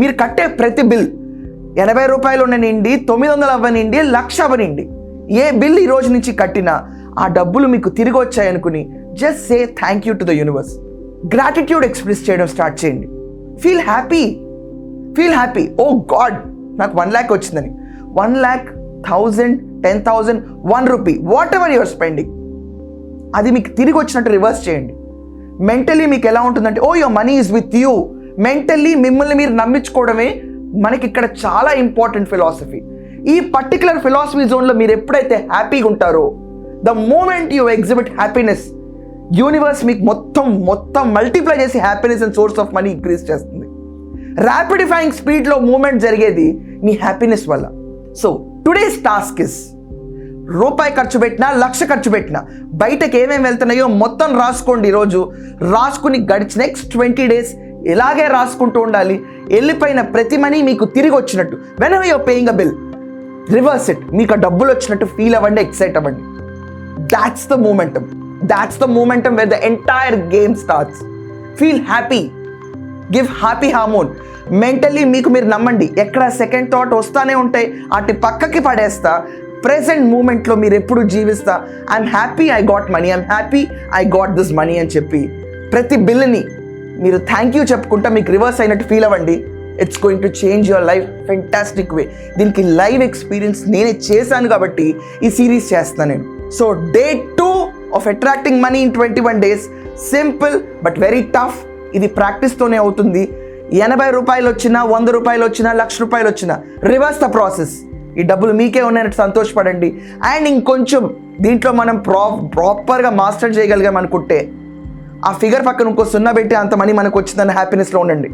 మీరు కట్టే ప్రతి బిల్ 80 రూపాయలు ఉండనివ్వండి, 900 అవ్వనివ్వండి, 1,00,000 అవ్వనివ్వండి, ఏ బిల్ ఈ రోజు నుంచి కట్టినా ఆ డబ్బులు మీకు తిరిగి వచ్చాయనుకుని just say thank you to the universe. Gratitude express చేయడం స్టార్ట్ చేయండి. Feel happy. ఓ గాడ్, నాకు 1 lakh వచ్చిందని. 1 lakh, 1000, 10,000, 1 rupee, what ever your spending, అది మీకు తిరిగి వచ్చినట్టు రివర్స్ చేయండి. మెంటలీ మీకు ఎలా ఉంటుందంటే, oh your money is with you. Mentally మిమ్మల్ని మీరు నమ్మించుకోవడమే మనకి ఇక్కడ చాలా ఇంపార్టెంట్ ఫిలాసఫీ. ఈ పర్టికులర్ ఫిలాసఫీ జోన్లో మీరు ఎప్పుడైతే హ్యాపీగా ఉంటారో, the moment you exhibit happiness, universe మీకు మొత్తం మల్టిప్లై చేసి happiness and source of money increase చేస్తుంది. ర్యాపిడిఫైయింగ్ స్పీడ్లో మూమెంట్ జరిగేది మీ హ్యాపీనెస్ వల్ల. సో టుడేస్ టాస్క్ ఇస్, రూపాయి ఖర్చు పెట్టినా, 1,00,000 ఖర్చు పెట్టినా, బయటకు ఏమేమి వెళ్తున్నాయో మొత్తం రాసుకోండి. ఈరోజు రాసుకుని గడిచిన నెక్స్ట్ 20 days ఇలాగే రాసుకుంటూ ఉండాలి. వెళ్ళిపోయిన ప్రతి మనీ మీకు తిరిగి వచ్చినట్టు. Whenever you're paying a bill, reverse it. మీకు ఆ డబ్బులు వచ్చినట్టు ఫీల్ అవ్వండి, ఎక్సైట్ అవ్వండి. That's the momentum where the entire game starts. Feel happy, give happy hormone. Mentally మీకు మీరు నమ్మండి, ఎక్కడ సెకండ్ థాట్ వస్తానే ఉంటాయి, అటు పక్కకి పడేస్తా. ప్రెసెంట్ మూమెంట్లో మీరు ఎప్పుడు జీవిస్తా, I'm happy I got money, I'm happy I got this money అని చెప్పి ప్రతి బిల్ని మీరు థ్యాంక్ యూ చెప్పుకుంటా మీకు రివర్స్ అయినట్టు ఫీల్ అవ్వండి. It's going to change your life fantastic way. దీనికి లైవ్ ఎక్స్పీరియన్స్ నేనే చేశాను కాబట్టి ఈ సిరీస్ చేస్తాను నేను. So day 2 of attracting money in 21 days, simple but very tough. ఇది ప్రాక్టీస్తోనే అవుతుంది. 80 రూపాయలు వచ్చినా, 100 రూపాయలు వచ్చినా, 1,00,000 రూపాయలు వచ్చినా, రివర్స్ ద ప్రాసెస్. ఈ డబ్బులు మీకే ఉన్నాయన్నట్టు సంతోషపడండి. అండ్ ఇంకొంచెం దీంట్లో మనం ప్రాపర్గా మాస్టర్ చేయగలిగాం అనుకుంటే, ఆ ఫిగర్ పక్కన ఇంకో 0 పెట్టి అంత మనీ మనకు వచ్చిందన్న హ్యాపీనెస్లో ఉండండి.